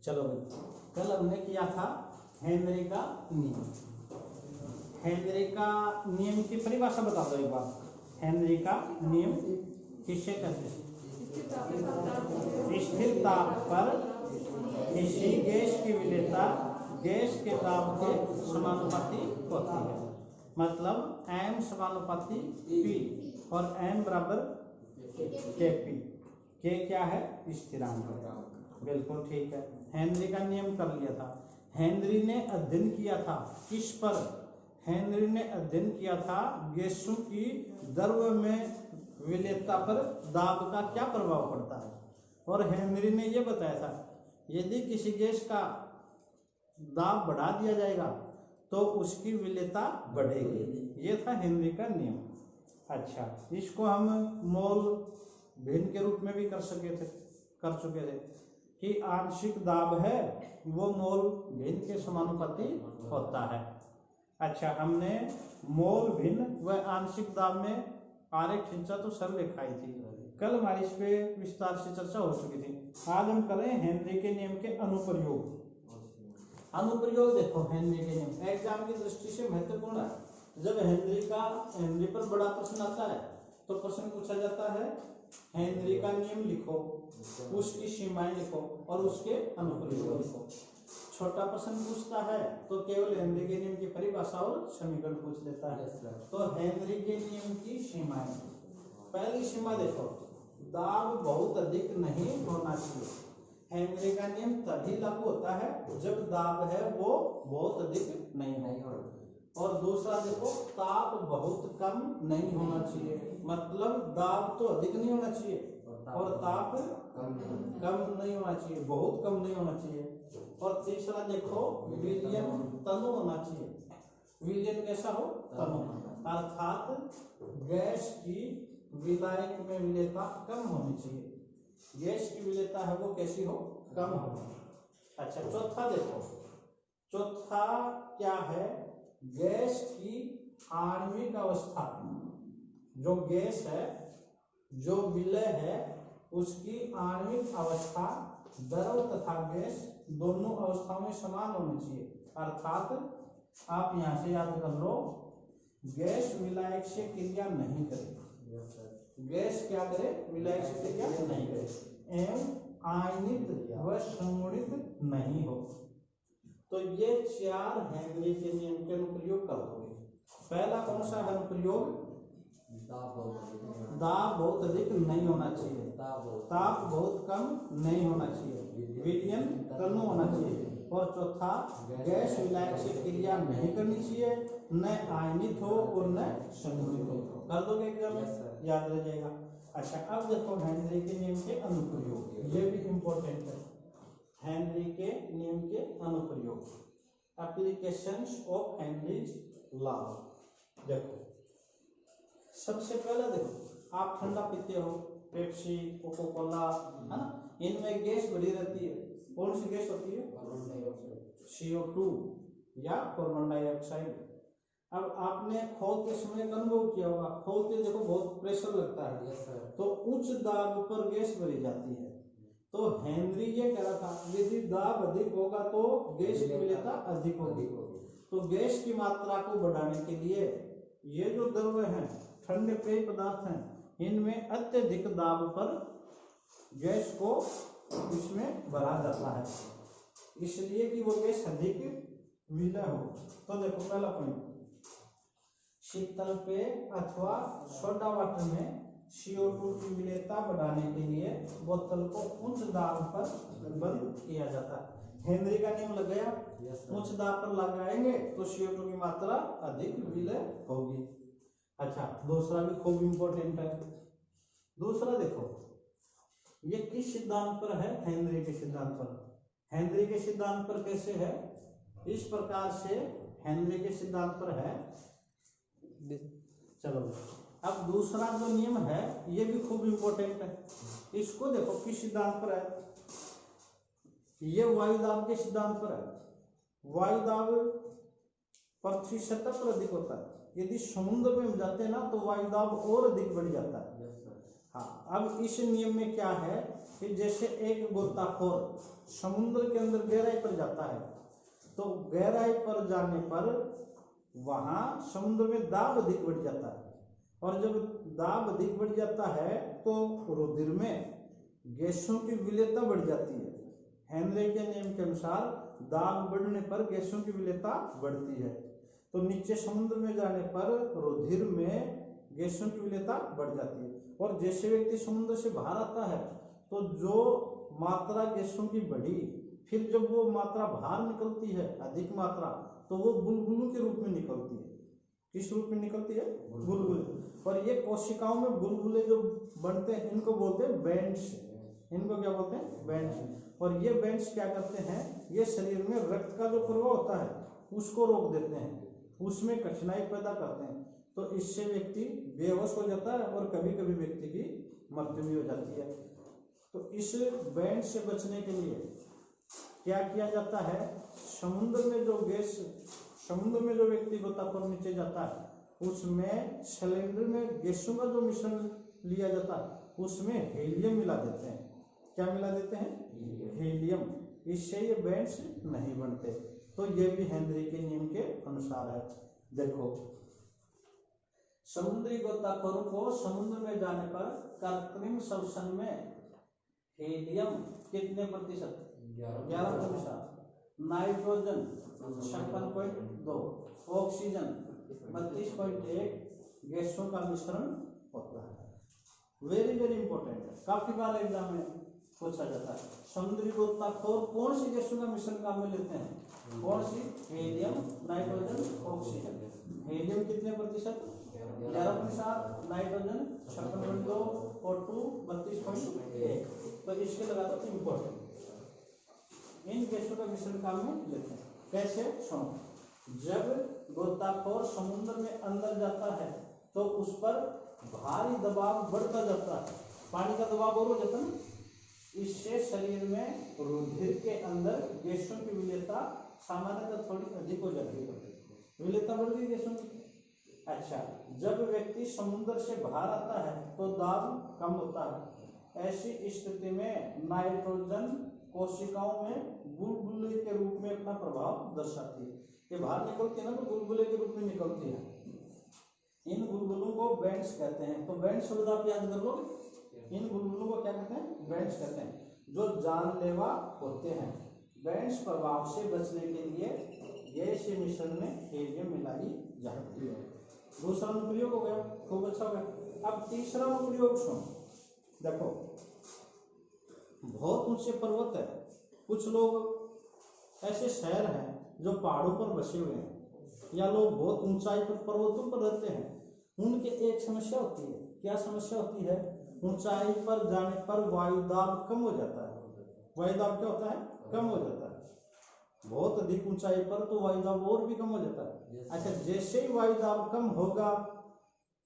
चलो भाई, कल हमने किया था हेनरी का नियम। हेनरी का नियम की परिभाषा बता दो एक बार। हेनरी का नियम किससे कहते हैं? स्थिर ताप पर किसी गैस की विलेयता गैस के दाब के समानुपाती होती है। मतलब m समानुपाती p और m बराबर kp। k क्या है? स्थिरांक। बिल्कुल ठीक है, हेनरी का नियम कर लिया था। हेनरी ने अध्ययन किया था किस पर? हेनरी ने अध्ययन किया था गैसों की द्रव्य में विलेयता पर दाब का क्या प्रभाव पड़ता है। और हेनरी ने यह बताया था यदि किसी गैस का दाब बढ़ा दिया जाएगा तो उसकी विलेयता बढ़ेगी। ये था हेनरी का नियम। अच्छा, इसको हम मोल भिन्न के रूप में भी कर चुके थे कि आंशिक दाब है वो मोल भिन्न के समानुपाती होता है। अच्छा, हमने मोल भिन्न व आंशिक दाब में आरेख खींचा तो सरल रेखाएं थी। कल हमारी इस पे विस्तार से चर्चा हो चुकी थी। आज हम करें हेनरी के नियम के अनुप्रयोग। अनुप्रयोग देखो, हेनरी के नियम एग्जाम की दृष्टि से महत्वपूर्ण है। जब हेनरी पर बड़ा प्रश्न आता है तो प्रश्न पूछा जाता है हेनरी का नियम लिखो, उसकी सीमाएं लिखो और उसके अनुप्रयोग लिखो। छोटा प्रश्न पूछता है तो केवल हेनरी के नियम की परिभाषा और समीकरण पूछ लेता है। तो हेनरी के नियम की सीमाएं, पहली सीमा देखो, दाब बहुत अधिक नहीं होना चाहिए। हेनरी का नियम तभी लागू होता है जब दाब है वो बहुत अधिक नहीं हो। और दूसरा देखो, ताप बहुत कम नहीं होना चाहिए। मतलब दाब तो अधिक नहीं होना चाहिए और ताप कम नहीं होना चाहिए, बहुत कम नहीं होना चाहिए। और तीसरा देखो, विलयन तनु होना चाहिए। विलयन कैसा हो? तनु, अर्थात गैस की विलायक में विलेयता कम होनी चाहिए। गैस की विलेयता है वो कैसी हो? कम हो। अच्छा, चौथा देखो, चौथा क्या है? गैस की आणविक अवस्था, जो गैस है, जो विलय है, उसकी आणविक अवस्था द्रव तथा गैस दोनों अवस्थाओं में समान होनी चाहिए। अर्थात आप यहां से याद कर लो, गैस विलायक से क्रिया नहीं करे। गैस क्या करे? विलायक से क्रिया नहीं करे एवं आयनित व संगुणित नहीं हो। तो ये चार हेनरी के नियम के अनुप्रयोग कर दोगे। पहला कौन सा है अनुप्रयोग? दाब बहुत अधिक नहीं होना चाहिए, ताप बहुत कम नहीं होना चाहिए, विलयन तनु होना चाहिए। और चौथा, गैस विलायक से क्रिया नहीं करनी चाहिए, न आयनित हो और न संगुणित हो। कर दोगे एग्जाम में, याद रह जाएगा। अच्छा, अब देखो हेनरी के नियम के अनुप्रयोग, ये भी इंपॉर्टेंट है। हेनरी के नियम के अनुप्रयोग, एप्लीकेशंस ऑफ हेनरीज लॉ। देखो, सबसे पहले देखो, आप ठंडा पीते हो, पेप्सी, कोको कोला, है ना, इनमें गैस भरी रहती है। कौन सी गैस होती है? CO2 या कार्बन डाइऑक्साइड। अब आपने खोलते समय अनुभव किया होगा, खोलते देखो बहुत प्रेशर लगता है, तो उच्च दाब पर गैस भरी जाती है। तो हेनरी ये कह रहा था यदि दाब अधिक होगा तो गैस की विलेयता अधिक होगी। तो गैस की मात्रा को बढ़ाने के लिए ये जो द्रव्य हैं, ठंडे पेय पदार्थ हैं, इनमें अत्यधिक दाब पर गैस को इसमें भरा जाता है, इसलिए कि वो गैस अधिक विलय हो। तो देखो, पहला पॉइंट, शीतल पेय अथवा सोडा वाटर में CO2 की विलेयता बढ़ाने के लिए बोतल को उच्च दाब पर बंद किया जाता है। हेनरी का नियम लग गया, उच्च दाब पर लगाएंगे तो CO2 की मात्रा अधिक विलय होगी। अच्छा, दूसरा भी खूब इंपॉर्टेंट है। दूसरा देखो, ये किस सिद्धांत पर है? हेनरी के सिद्धांत पर। हेनरी के सिद्धांत पर कैसे है? इस प्रकार से हेनरी के सिद्धांत पर है। चलो, अब दूसरा जो नियम है ये भी खूब इंपॉर्टेंट है। इसको देखो किस सिद्धांत पर है? ये वायुदाब के सिद्धांत पर है। वायुदाब पृथ्वी सतह पर अधिक होता है। यदि समुद्र में जाते हैं ना तो वायुदाब और अधिक बढ़ जाता है। हाँ, अब इस नियम में क्या है कि जैसे एक गोताखोर समुद्र के अंदर गहराई पर जाता है, तो गहराई पर जाने पर वहां समुद्र में दाब अधिक बढ़ जाता है, और जब दाब अधिक बढ़ जाता है तो रुधिर में गैसों की विलेयता बढ़ जाती है। हेनरी के नियम के अनुसार दाब बढ़ने पर गैसों की विलेयता बढ़ती है, तो नीचे समुद्र में जाने पर रुधिर में गैसों की विलेयता बढ़ जाती है। और जैसे व्यक्ति समुद्र से बाहर आता है तो जो मात्रा गैसों की बढ़ी, फिर जब वो मात्रा बाहर निकलती है अधिक मात्रा, तो वो बुलबुलों के रूप में निकलती है। किस रूप में निकलती है? बुलबुले। और ये कोशिकाओं में बुलबुले जो बनते हैं इनको बोलते हैं बैंड्स। इनको क्या बोलते हैं? बैंड्स। और ये बैंड्स क्या करते हैं, ये शरीर में रक्त का जो प्रवाह होता है उसको रोक देते हैं, उसमें कठिनाई पैदा करते हैं, तो इससे व्यक्ति बेहोश हो जाता है और कभी कभी व्यक्ति की मृत्यु भी हो जाती है। तो इस बैंड से बचने के लिए क्या किया जाता है, समुद्र में जो व्यक्ति गोताखोर नीचे जाता है उसमें सिलेंडर में गैसों का जो मिश्रण लिया जाता है उसमें हीलियम मिला देते हैं। क्या मिला देते हैं? हीलियम। इससे ये बैंड्स नहीं बनते। तो ये भी हेनरी के नियम के अनुसार है। देखो, समुद्री गोताखोरों को समुद्र में जाने पर कृत्रिम श्वसन में हीलियम कितने प्रतिशत? 11%। नाइट्रोजन 56.2, ऑक्सीजन 32.1 गैसों का मिश्रण होता है। वेरी वेरी इंपॉर्टेंट है, काफी बार एग्जाम में पूछा जाता है। समुद्री गोताखोर कौन सी गैसों का मिश्रण काम में लेते हैं? कौन सी? Helium, nitrogen, oxygen. हीलियम कितने प्रतिशत? 11%, नाइट्रोजन 56.2, O2 32.1। तो इसके लगा दो इम्पोर्टेंट। इन गैसों का मिश्रण काम में लेते हैं। कैसे? सुनो, जब गोताखोर समुद्र में अंदर जाता है तो उस पर भारी दबाव बढ़ता जाता है, पानी का दबाव और हो जाता है। इससे शरीर में रुधिर के अंदर गैसों की विलेयता सामान्यतः थोड़ी अधिक हो जाती है। विलेयता बढ़ गई गैसों की। अच्छा, जब व्यक्ति समुद्र से बाहर आता है तो दाब कम होता है। ऐसी स्थिति में नाइट्रोजन कोशिकाओं में बुलबुले के रूप में अपना प्रभाव दर्शाती है। ये बाहर निकलती है ना, तो बुलबुले के रूप में निकलती है। इन बुलबुलों को बैंड्स कहते हैं। तो बैंड शब्द आप याद कर लो। इन बुलबुलों को क्या कहते हैं? बैंड्स कहते हैं, जो जानलेवा होते हैं। बैंड्स प्रभाव से बचने के लिए गैस मिश्रण में हीलियम मिलाई जाती है। दूसरा अनुप्रयोग हो गया, खूब अच्छा हो गया। अब तीसरा अनुप्रयोग सुनो। देखो, बहुत ऊंचे पर्वत है, कुछ लोग ऐसे शहर हैं जो पहाड़ों पर बसे हुए हैं, या लोग बहुत ऊंचाई पर पर्वतों पर रहते हैं। उनके एक समस्या होती है। क्या समस्या होती है? ऊंचाई पर जाने पर वायुदाब कम हो जाता है। वायुदाब क्या होता है? कम हो जाता है। बहुत अधिक ऊंचाई पर तो वायुदाब और भी कम हो जाता है। अच्छा, जैसे ही वायुदाब कम होगा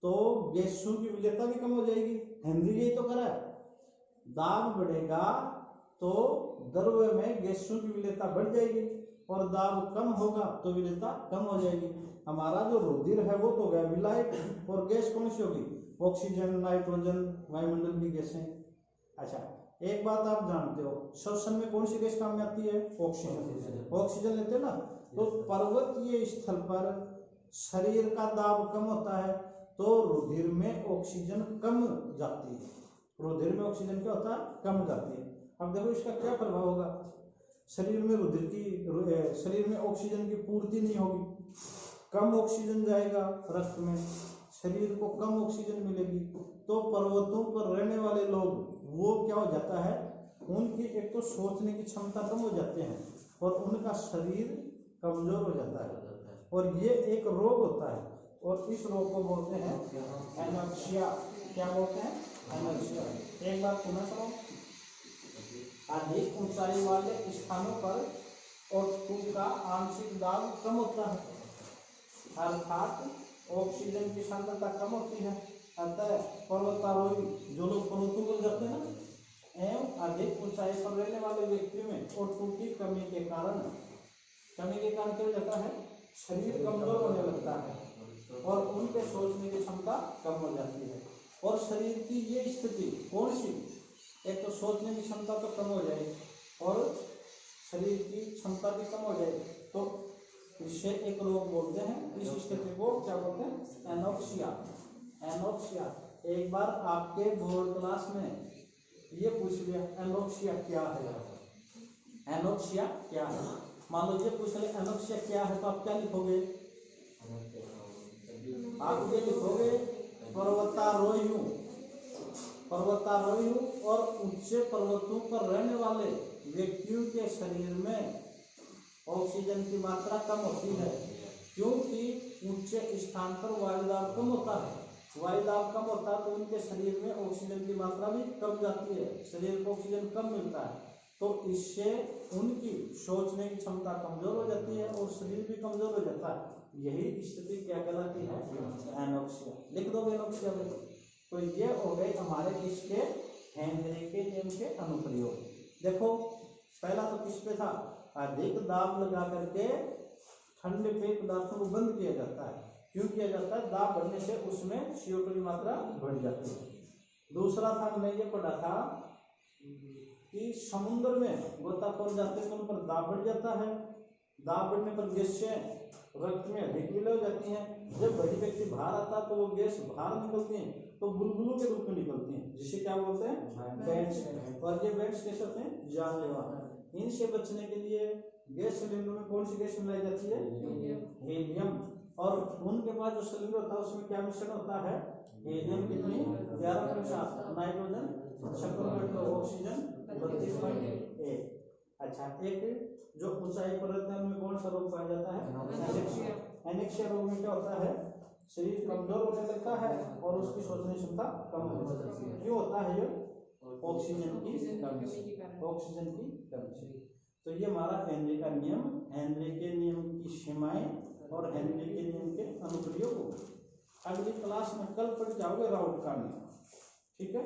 तो गैसों की विलेयता भी कम हो जाएगी। हेनरी यही तो करा है। दाब बढ़ेगा तो द्रव्य में गैसों की विलेयता बढ़ जाएगी, और दाब कम होगा तो विलेयता कम हो जाएगी। हमारा जो रुधिर है वो तो गया मिलाए, और गैस कौन सी होगी? ऑक्सीजन, नाइट्रोजन, वायुमंडल की गैसें। अच्छा, एक बात आप जानते हो, श्वसन में कौन सी गैस काम में आती है? ऑक्सीजन। ऑक्सीजन लेते हैं ना। तो पर्वतीय स्थल पर शरीर का दाब कम होता है तो रुधिर में ऑक्सीजन कम जाती है। रुधिर में ऑक्सीजन क्या होता है? कम जाती है। अब देखो इसका क्या प्रभाव होगा। शरीर में ऑक्सीजन की पूर्ति नहीं होगी, कम ऑक्सीजन जाएगा रक्त में, शरीर को कम ऑक्सीजन मिलेगी। तो पर्वतों पर रहने वाले लोग वो क्या हो जाता है, उनकी एक तो सोचने की क्षमता कम हो जाते हैं और उनका शरीर कमजोर हो जाता है, और ये एक रोग होता है, और इस रोग को बोलते हैं एनोक्सिया। क्या बोलते हैं? एनोक्सिया। एक बात सुना करो, अधिक ऊंचाई वाले स्थानों पर O2 का आंशिक दाब कम होता है, अर्थात ऑक्सीजन की सांद्रता कम होती है। अतः पर्वतारोही जो लोग पर्वतों पर जाते हैं ना, एवं अधिक ऊंचाई पर रहने वाले व्यक्तियों में O2 की कमी के कारण क्या हो जाता है? शरीर कमजोर होने लगता है और उनके सोचने की क्षमता कम हो जाती है। और शरीर की ये स्थिति कौन सी, एक तो सोचने की क्षमता तो कम हो जाएगी और शरीर की क्षमता भी कम हो जाएगी, तो इससे एक रोग बोलते हैं। इस स्थिति को क्या बोलते हैं, एनोक्सिया। एनोक्सिया। एक बार आपके बोर्ड क्लास में ये पूछ लिया एनोक्सिया क्या है, एनोक्सिया क्या है, मान लो ये पूछ ले एनोक्सिया क्या है, तो आप क्या लिखोगे, आप ये लिखोगे पर्वतारोही, पर्वतारोही और ऊंचे पर्वतों पर रहने वाले व्यक्तियों के शरीर में ऑक्सीजन की मात्रा कम होती है, क्योंकि ऊंचे स्थान पर वायुदाब कम होता है, वायुदाब कम होता है तो उनके शरीर में ऑक्सीजन की मात्रा भी कम जाती है, शरीर को ऑक्सीजन कम मिलता है, तो इससे उनकी सोचने की क्षमता कमजोर हो जाती है और शरीर भी कमजोर हो जाता है। यही स्थिति क्या कहलाती है, एनोक्सिया। लिख दो एनोक्सिया में। तो ये हो गए हमारे किसके, हेनरी के नियम के अनुप्रयोग। देखो पहला तो किस पे था, अधिक दाब लगा करके ठंडे पेय पदार्थों को बंद किया जाता है। क्यों किया जाता है, दाब बढ़ने से उसमें CO2 की मात्रा बढ़ जाती है। दूसरा था हमने ये पढ़ा था कि समुद्र में गोताखोर जाते हैं तो उन पर दाब बढ़ जाता है, दाब बढ़ने पर गैसें रक्त में अधिक विलय हो जाती हैं। जब बड़ी व्यक्ति बाहर आता है तो वो गैस बाहर निकलती हैं, तो बुलबुलों के रूप में निकलती हैं, जिसे क्या बोलते हैं, बैंट्स। और ये बैंट्स कैसे होते हैं, जानलेवा। इनसे बचने के लिए गैस सिलेंडर में कौन सी गैस मिलाई जाती है, हीलियम। और उनके पास जो सिलेंडर होता है उसमें क्या मिश्रण होता है, हीलियम कितनी 11%, नाइट्रोजन 56%, ऑक्सीजन 32.1। अच्छा, एक जो ऊंचाई पर रहते हैं उनमें कौन सा रोग पाया जाता है, एनेक्सिया रोग में क्या होता है, शरीर कमजोर होने लगता है और उसकी सोचने की क्षमता कम हो जाती है। क्यों होता है ये, ऑक्सीजन की कमी से, ऑक्सीजन की कमी से। तो ये हमारा हेनरी का नियम, हेनरी के नियम की सीमाएं और हेनरी के नियम के अनुप्रयोग। अगली क्लास में कल पढ़ जाओगे राउट का नियम, ठीक है।